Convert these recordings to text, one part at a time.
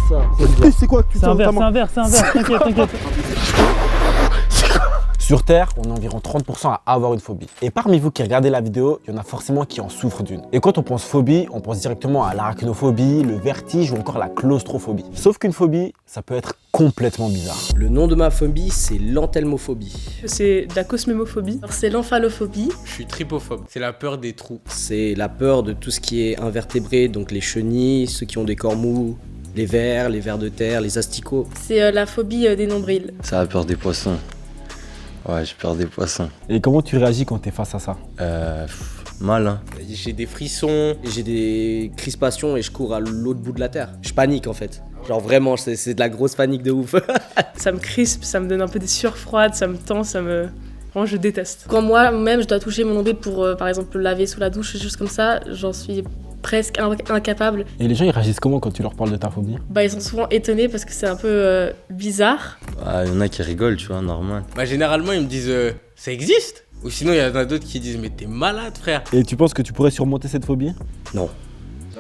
ça. C'est quoi que tu C'est un verre, t'inquiète. Sur Terre, on est environ 30% à avoir une phobie. Et parmi vous qui regardez la vidéo, il y en a forcément qui en souffrent d'une. Et quand on pense phobie, on pense directement à l'arachnophobie, le vertige ou encore la claustrophobie. Sauf qu'une phobie, ça peut être complètement bizarre. Le nom de ma phobie, c'est l'enthelmophobie. C'est de la cosmémophobie. C'est l'omphalophobie. Je suis trypophobe, c'est la peur des trous. C'est la peur de tout ce qui est invertébré, donc les chenilles, ceux qui ont des corps mous, les vers de terre, les asticots. C'est la phobie des nombrils. Ça a peur des poissons. Ouais, j'ai peur des poissons. Et comment tu réagis quand tu es face à ça? Mal, hein. J'ai des frissons, j'ai des crispations et je cours à l'autre bout de la terre. Je panique en fait. Genre vraiment, c'est de la grosse panique de ouf. Ça me crispe, ça me donne un peu des sueurs froides, ça me tend, Vraiment, je déteste. Quand moi-même je dois toucher mon nombril pour par exemple le laver sous la douche, des choses comme ça, j'en suis presque incapable. Et les gens, ils réagissent comment quand tu leur parles de ta phobie? Ils sont souvent étonnés parce que c'est un peu bizarre. Il y en a qui rigolent, tu vois, normal. Généralement, ils me disent ça existe? Ou sinon, il y en a d'autres qui disent mais t'es malade, frère. Et tu penses que tu pourrais surmonter cette phobie? Non.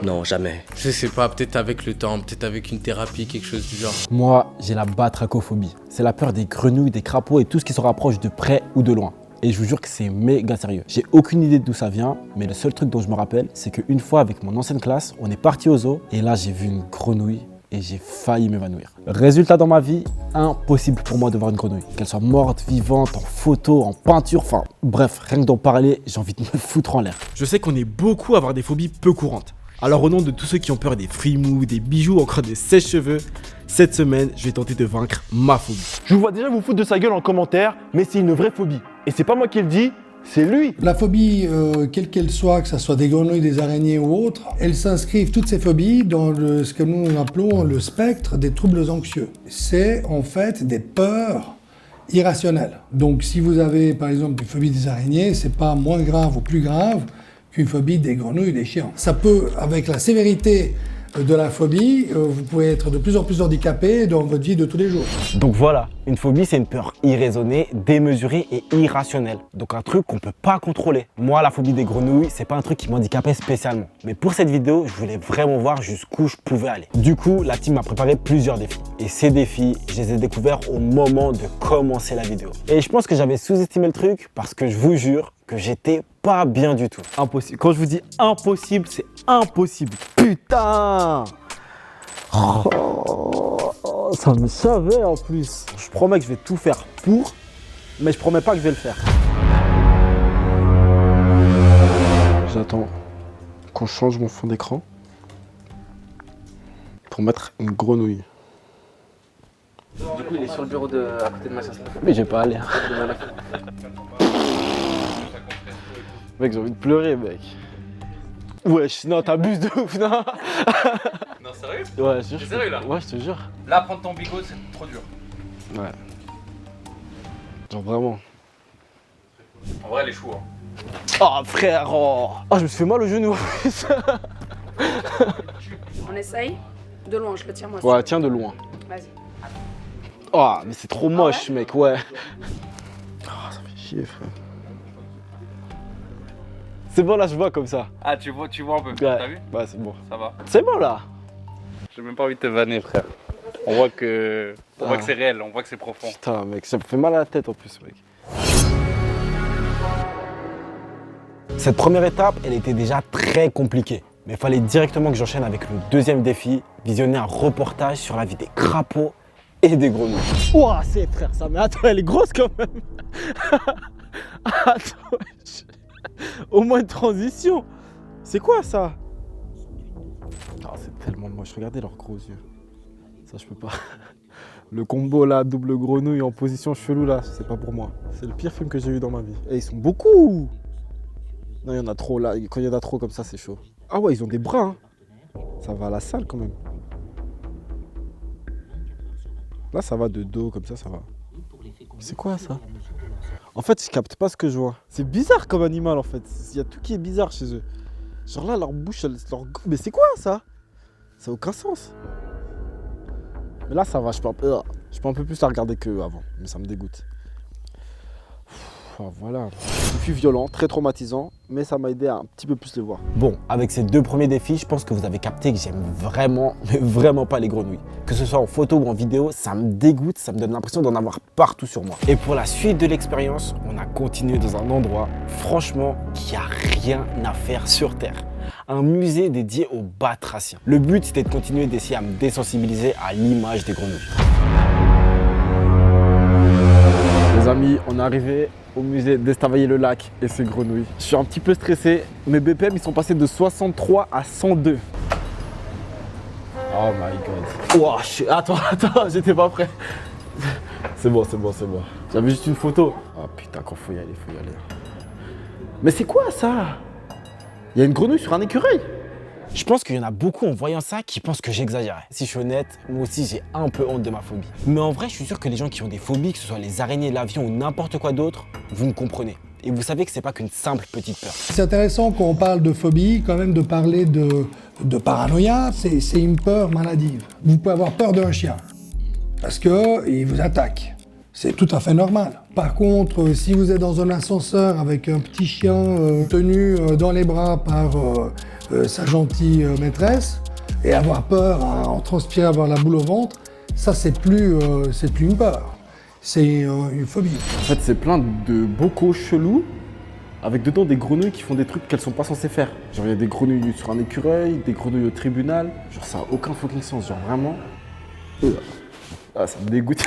Non, jamais. Je sais pas, peut-être avec le temps, peut-être avec une thérapie, quelque chose du genre. Moi, j'ai la batrachophobie. C'est la peur des grenouilles, des crapauds et tout ce qui se rapproche de près ou de loin. Et je vous jure que c'est méga sérieux. J'ai aucune idée d'où ça vient, mais le seul truc dont je me rappelle, c'est qu'une fois avec mon ancienne classe, on est parti au zoo et là j'ai vu une grenouille et j'ai failli m'évanouir. Résultat dans ma vie, impossible pour moi de voir une grenouille. Qu'elle soit morte, vivante, en photo, en peinture, enfin bref, rien que d'en parler, j'ai envie de me foutre en l'air. Je sais qu'on est beaucoup à avoir des phobies peu courantes. Alors au nom de tous ceux qui ont peur des frimous, des bijoux, encore des sèche-cheveux, cette semaine, je vais tenter de vaincre ma phobie. Je vous vois déjà vous foutre de sa gueule en commentaire, mais c'est une vraie phobie. Et c'est pas moi qui le dis, c'est lui. La phobie, quelle qu'elle soit, que ce soit des grenouilles, des araignées ou autres, elles s'inscrivent, toutes ces phobies, dans ce que nous appelons le spectre des troubles anxieux. C'est en fait des peurs irrationnelles. Donc si vous avez par exemple une phobie des araignées, c'est pas moins grave ou plus grave qu'une phobie des grenouilles ou des chiens. Ça peut, avec la sévérité de la phobie, vous pouvez être de plus en plus handicapé dans votre vie de tous les jours. Donc voilà, une phobie c'est une peur irraisonnée, démesurée et irrationnelle. Donc un truc qu'on peut pas contrôler. Moi la phobie des grenouilles, c'est pas un truc qui m'handicapait spécialement. Mais pour cette vidéo, je voulais vraiment voir jusqu'où je pouvais aller. Du coup, la team m'a préparé plusieurs défis. Et ces défis, je les ai découverts au moment de commencer la vidéo. Et je pense que j'avais sous-estimé le truc parce que je vous jure que j'étais pas bien du tout. Impossible. Quand je vous dis impossible, c'est impossible. Putain. Ça me savait en plus. Je promets que je vais tout faire pour, mais je promets pas que je vais le faire. J'attends qu'on change mon fond d'écran pour mettre une grenouille. Du coup, il est sur le bureau à côté de ma chaise. Mais j'ai pas allé. Mec, j'ai envie de pleurer, mec. Wesh, non, t'abuses de ouf, non. Non, sérieux? Ouais, je te jure. T'es sérieux là? Ouais, je te jure. Là, prendre ton bigot, c'est trop dur. Ouais. Genre vraiment. En vrai, elle est chou. Hein. Oh, frère, oh. Oh, je me suis fait mal au genou en plus. On essaye? De loin, je le tiens moi. Ouais, tiens de loin. Vas-y. Oh, mais c'est trop moche, mec, ouais. Oh, ça fait chier, frère. C'est bon, là, je vois comme ça. Ah, tu vois un peu, Ouais. t'as vu? Ouais, c'est bon. Ça va. C'est bon, là. J'ai même pas envie de te vanner, frère. On voit que c'est réel, on voit que c'est profond. Putain, mec, ça me fait mal à la tête en plus, mec. Cette première étape, elle était déjà très compliquée. Mais il fallait directement que j'enchaîne avec le deuxième défi, visionner un reportage sur la vie des crapauds et des grenouilles. Ouah, c'est frère, ça, mais attends, elle est grosse quand même. Attends, au moins une transition. C'est quoi ça? Oh, c'est tellement moche, regardez leurs gros yeux. Ça, je peux pas. Le combo là, double grenouille en position chelou là, c'est pas pour moi. C'est le pire film que j'ai vu dans ma vie. Et ils sont beaucoup. Non, il y en a trop là, quand il y en a trop comme ça, c'est chaud. Ah ouais, ils ont des bras, hein. Ça va à la salle quand même. Là, ça va de dos, comme ça va. C'est quoi ça? En fait, je capte pas ce que je vois. C'est bizarre comme animal en fait. Il y a tout qui est bizarre chez eux. Genre là, leur bouche, mais c'est quoi ça? Ça n'a aucun sens. Mais là, ça va, je peux un peu plus la regarder qu'eux avant. Mais ça me dégoûte. Voilà. C'est plus violent, très traumatisant, mais ça m'a aidé à un petit peu plus les voir. Bon, avec ces deux premiers défis, je pense que vous avez capté que j'aime vraiment, mais vraiment pas les grenouilles. Que ce soit en photo ou en vidéo, ça me dégoûte, ça me donne l'impression d'en avoir partout sur moi. Et pour la suite de l'expérience, on a continué dans un endroit, franchement, qui a rien à faire sur Terre. Un musée dédié aux batraciens. Le but, c'était de continuer d'essayer à me désensibiliser à l'image des grenouilles. Les amis, on est arrivé au musée d'Estavayer-le-Lac et ses grenouilles. Je suis un petit peu stressé. Mes BPM, ils sont passés de 63 à 102. Oh my god. Wow, attends, j'étais pas prêt. C'est bon. J'avais juste une photo. Oh putain, quand faut y aller. Mais c'est quoi ça? Il y a une grenouille sur un écureuil. Je pense qu'il y en a beaucoup en voyant ça qui pensent que j'exagérais. Si je suis honnête, moi aussi j'ai un peu honte de ma phobie. Mais en vrai, je suis sûr que les gens qui ont des phobies, que ce soit les araignées, l'avion ou n'importe quoi d'autre, vous me comprenez. Et vous savez que c'est pas qu'une simple petite peur. C'est intéressant quand on parle de phobie, quand même de parler de paranoïa. C'est une peur maladive. Vous pouvez avoir peur d'un chien parce qu'il vous attaque. C'est tout à fait normal. Par contre, si vous êtes dans un ascenseur avec un petit chien tenu dans les bras par sa gentille maîtresse et avoir peur, en transpirer, avoir la boule au ventre, ça c'est plus une peur, c'est une phobie. En fait, c'est plein de bocaux chelous avec dedans des grenouilles qui font des trucs qu'elles sont pas censées faire. Genre, il y a des grenouilles sur un écureuil, des grenouilles au tribunal. Genre, ça a aucun fucking sens. Genre, vraiment. Ah, ça me dégoûte.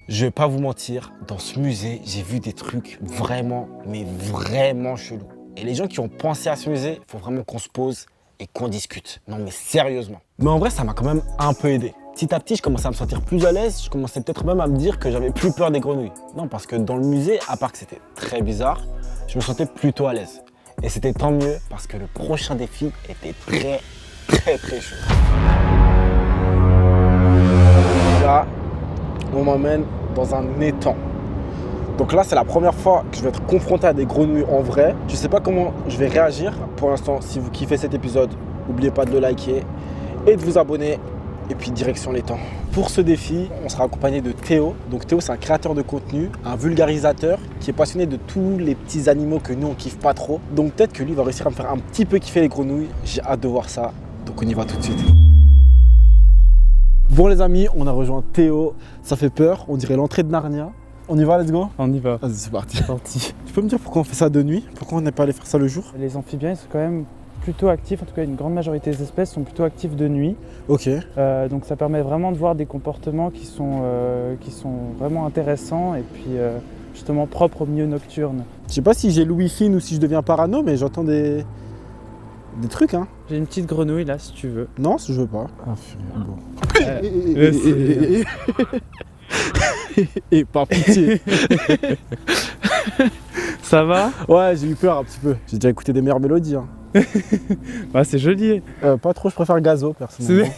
Je vais pas vous mentir, dans ce musée, j'ai vu des trucs vraiment, mais vraiment chelous. Et les gens qui ont pensé à ce musée, il faut vraiment qu'on se pose et qu'on discute. Non mais sérieusement. Mais en vrai, ça m'a quand même un peu aidé. Petit à petit, je commençais à me sentir plus à l'aise. Je commençais peut-être même à me dire que j'avais plus peur des grenouilles. Non, parce que dans le musée, à part que c'était très bizarre, je me sentais plutôt à l'aise. Et c'était tant mieux parce que le prochain défi était très chaud. Là, on m'emmène dans un étang. Donc là, c'est la première fois que je vais être confronté à des grenouilles en vrai. Je sais pas comment je vais réagir. Pour l'instant, si vous kiffez cet épisode, n'oubliez pas de le liker et de vous abonner. Et puis direction l'étang. Pour ce défi, on sera accompagné de Théo. Donc Théo, c'est un créateur de contenu, un vulgarisateur qui est passionné de tous les petits animaux que nous, on kiffe pas trop. Donc peut-être que lui va réussir à me faire un petit peu kiffer les grenouilles. J'ai hâte de voir ça. Donc on y va tout de suite. Bon les amis, on a rejoint Théo. Ça fait peur, on dirait l'entrée de Narnia. On y va, let's go? On y va. Vas-y, c'est parti. Tu peux me dire pourquoi on fait ça de nuit? Pourquoi on n'est pas allé faire ça le jour? Les amphibiens, ils sont quand même plutôt actifs, en tout cas une grande majorité des espèces sont plutôt actifs de nuit. Ok. Donc ça permet vraiment de voir des comportements qui sont vraiment intéressants et puis justement propres au milieu nocturne. Je sais pas si j'ai Louis Fine ou si je deviens parano, mais j'entends des trucs, hein. J'ai une petite grenouille là, si tu veux. Non, je veux pas. Ah, bon. Et par pitié. Ça va? Ouais, j'ai eu peur un petit peu. J'ai déjà écouté des meilleures mélodies. Hein. Bah, c'est joli. Pas trop, je préfère Gazo personnellement.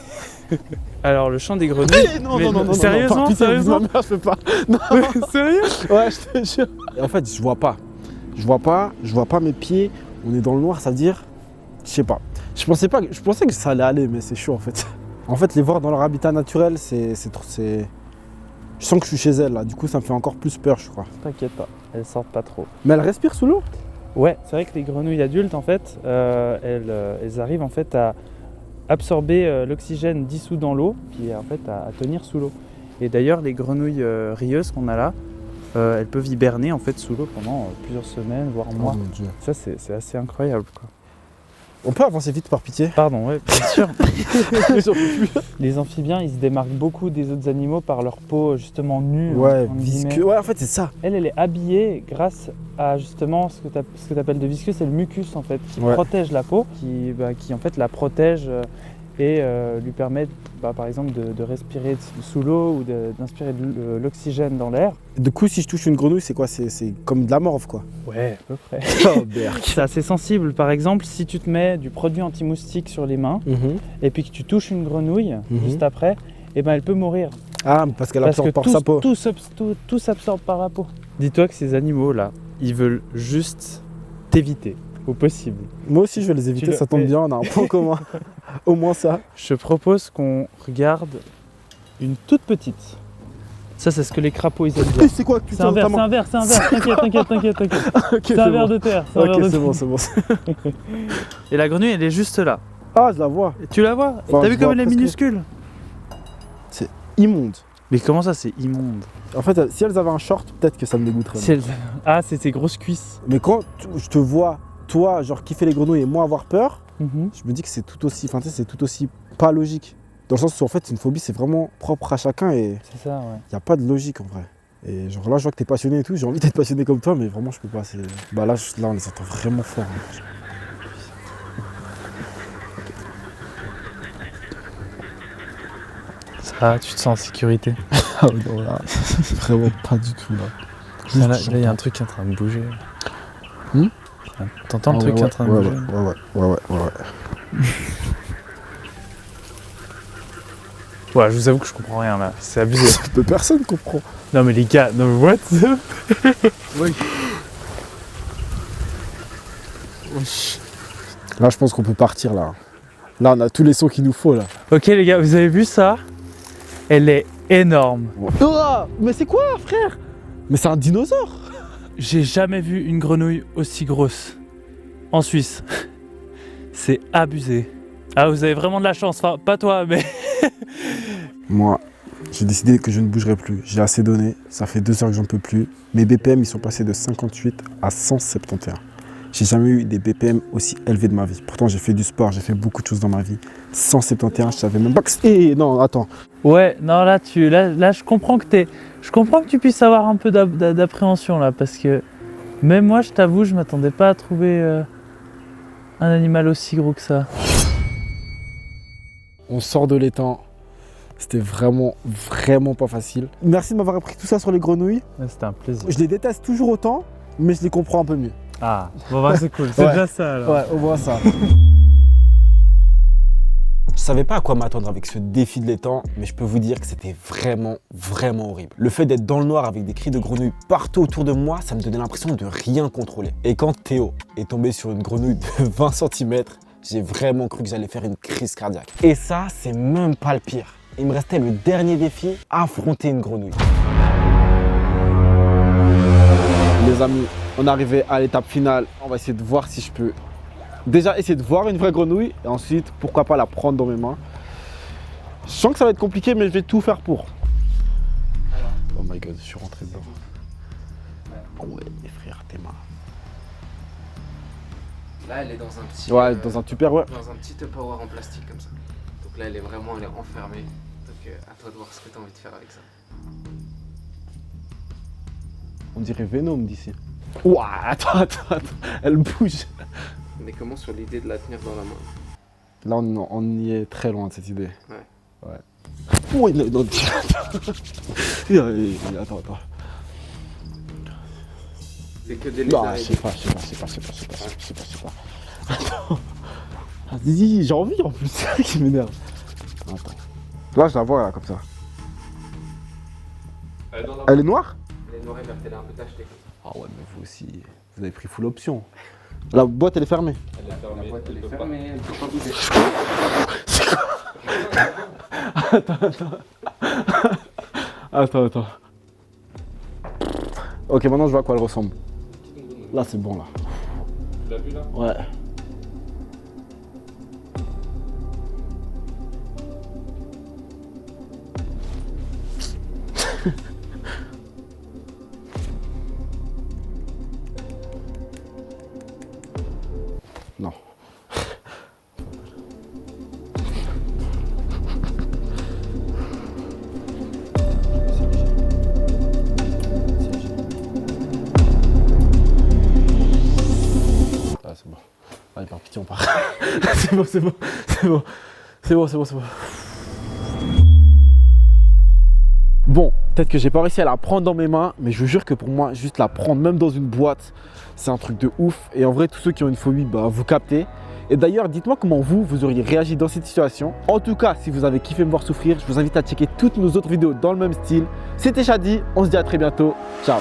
Alors le chant des grenouilles. Non, sérieusement, pitié, sérieusement. je peux pas. Non. Sérieux? Ouais, je te jure. Et en fait, je vois pas mes pieds. On est dans le noir, ça veut dire, je sais pas. Je pensais que ça allait aller, mais c'est chaud en fait. En fait, les voir dans leur habitat naturel, c'est trop. Je sens que je suis chez elles là, du coup ça me fait encore plus peur, je crois. T'inquiète pas, elles sortent pas trop. Mais elles respirent sous l'eau? Ouais, c'est vrai que les grenouilles adultes en fait, elles arrivent en fait à absorber l'oxygène dissous dans l'eau, puis en fait à tenir sous l'eau. Et d'ailleurs les grenouilles rieuses qu'on a là, elles peuvent hiberner en fait sous l'eau pendant plusieurs semaines, voire mois. Oh mon Dieu. Ça c'est assez incroyable quoi. On peut avancer vite par pitié? Pardon, ouais, bien sûr. J'en peux plus. Les amphibiens, ils se démarquent beaucoup des autres animaux par leur peau justement nue. Ouais, en visqueux. guillemets. Ouais, en fait, c'est ça. Elle est habillée grâce à justement ce que tu appelles de visqueux, c'est le mucus en fait, qui Ouais. protège la peau, qui en fait la protège et lui permet par exemple de respirer sous l'eau ou d'inspirer de l'oxygène dans l'air. Du coup, si je touche une grenouille, c'est quoi? C'est comme de la morve, quoi. Ouais, à peu près. Oh, berk. C'est assez sensible. Par exemple, si tu te mets du produit anti-moustique sur les mains et puis que tu touches une grenouille juste après, eh ben elle peut mourir. Ah, parce qu'elle absorbe par sa peau. Tout s'absorbe par la peau. Dis-toi que ces animaux-là, ils veulent juste t'éviter au possible. Moi aussi, je vais les éviter, ça tombe bien, on a un point commun. Au moins ça. Je te propose qu'on regarde une toute petite. Ça, c'est ce que les crapauds ils aiment bien. C'est quoi? C'est un verre. T'inquiète. Okay, C'est un verre de terre. Ok, c'est bon. Et la grenouille, elle est juste là. Ah, je la vois. Tu la vois? Enfin, T'as je vu comme vois elle est presque. minuscule? Immonde. Mais comment ça, c'est immonde? En fait, si elles avaient un short, peut-être que ça me dégoûterait. Si elle- Ah, c'est ses grosses cuisses. Mais quand je te vois, toi, genre kiffer les grenouilles et moi avoir peur, Mhm. je me dis que c'est tout aussi, enfin, tu sais, c'est tout aussi pas logique. Dans le sens où en fait, une phobie, c'est vraiment propre à chacun et C'est ça, ouais. il n'y a pas de logique en vrai. Et genre là, je vois que t'es passionné et tout, j'ai envie d'être passionné comme toi, mais vraiment, je peux pas. Bah là, là, on les entend vraiment fort. Hein. Ça, tu te sens en sécurité. Ah oui, non, là, vraiment pas du tout là. Là, il y a un truc qui est en train de bouger. Hmm? T'entends le truc qui est en train de bouger? Ouais. Ouais, je vous avoue que je comprends rien là, c'est abusé. Personne comprend. Non mais les gars, non mais what? Oui. Là, je pense qu'on peut partir là. Là, on a tous les sons qu'il nous faut là. Ok les gars, vous avez vu ça? Elle est énorme. Oh, mais c'est quoi, frère? Mais c'est un dinosaure. J'ai jamais vu une grenouille aussi grosse en Suisse. C'est abusé. Ah, vous avez vraiment de la chance, enfin pas toi mais... Moi, j'ai décidé que je ne bougerai plus. J'ai assez donné, ça fait 2 heures que j'en peux plus. Mes BPM, ils sont passés de 58 à 171. J'ai jamais eu des BPM aussi élevés de ma vie. Pourtant, j'ai fait du sport, j'ai fait beaucoup de choses dans ma vie. 171, je savais même pas que c'était... non, attends. Ouais, non là je comprends que tu puisses avoir un peu d'appréhension là, parce que même moi je t'avoue, je m'attendais pas à trouver un animal aussi gros que ça. On sort de l'étang. C'était vraiment pas facile. Merci de m'avoir appris tout ça sur les grenouilles. Ouais, c'était un plaisir. Je les déteste toujours autant, mais je les comprends un peu mieux. Ah, bon bah c'est cool, c'est Ouais. déjà ça alors. Ouais, on voit ça. Je savais pas à quoi m'attendre avec ce défi de l'étang, mais je peux vous dire que c'était vraiment horrible. Le fait d'être dans le noir avec des cris de grenouilles partout autour de moi, ça me donnait l'impression de rien contrôler. Et quand Théo est tombé sur une grenouille de 20 cm, j'ai vraiment cru que j'allais faire une crise cardiaque. Et ça, c'est même pas le pire. Il me restait le dernier défi, affronter une grenouille. Les amis, on est arrivé à l'étape finale. On va essayer de voir si je peux déjà essayer de voir une vraie grenouille et ensuite, pourquoi pas la prendre dans mes mains. Je sens que ça va être compliqué, mais je vais tout faire pour. Oh my god, je suis rentré dedans. Ouais, frère, tes mains. Là, elle est dans un petit. Ouais, dans un tupperware. Dans un petit Tupperware en plastique comme ça. Donc là, elle est enfermée. Donc à toi de voir ce que tu as envie de faire avec ça. On dirait Venom d'ici. Ouah, attends, elle bouge. On est comment sur l'idée de la tenir dans la main? Là, on y est très loin de cette idée. Ouais. Ouais, non, attends. C'est que des Non, lézards. je sais pas. Attends. Ah, dis, j'ai envie en plus, c'est ça qui m'énerve. Attends. Là, je la vois là, comme ça. Elle est noire? Elle est noire et verte, elle est un peu tachetée comme ça. Ah ouais, mais vous aussi, vous avez pris full option. La boîte, elle est fermée. La boîte, elle est fermée, elle peut pas bouger. Attends. Ok, maintenant je vois à quoi elle ressemble. Là, c'est bon là. Tu l'as vu là? Ouais. Non. Ah, c'est bon. Allez, par pitié, on part. C'est bon. Bon, peut-être que j'ai pas réussi à la prendre dans mes mains, mais je vous jure que pour moi, juste la prendre même dans une boîte, c'est un truc de ouf. Et en vrai, tous ceux qui ont une phobie, bah, vous captez. Et d'ailleurs, dites-moi comment vous auriez réagi dans cette situation. En tout cas, si vous avez kiffé me voir souffrir, je vous invite à checker toutes nos autres vidéos dans le même style. C'était Shadi, on se dit à très bientôt. Ciao.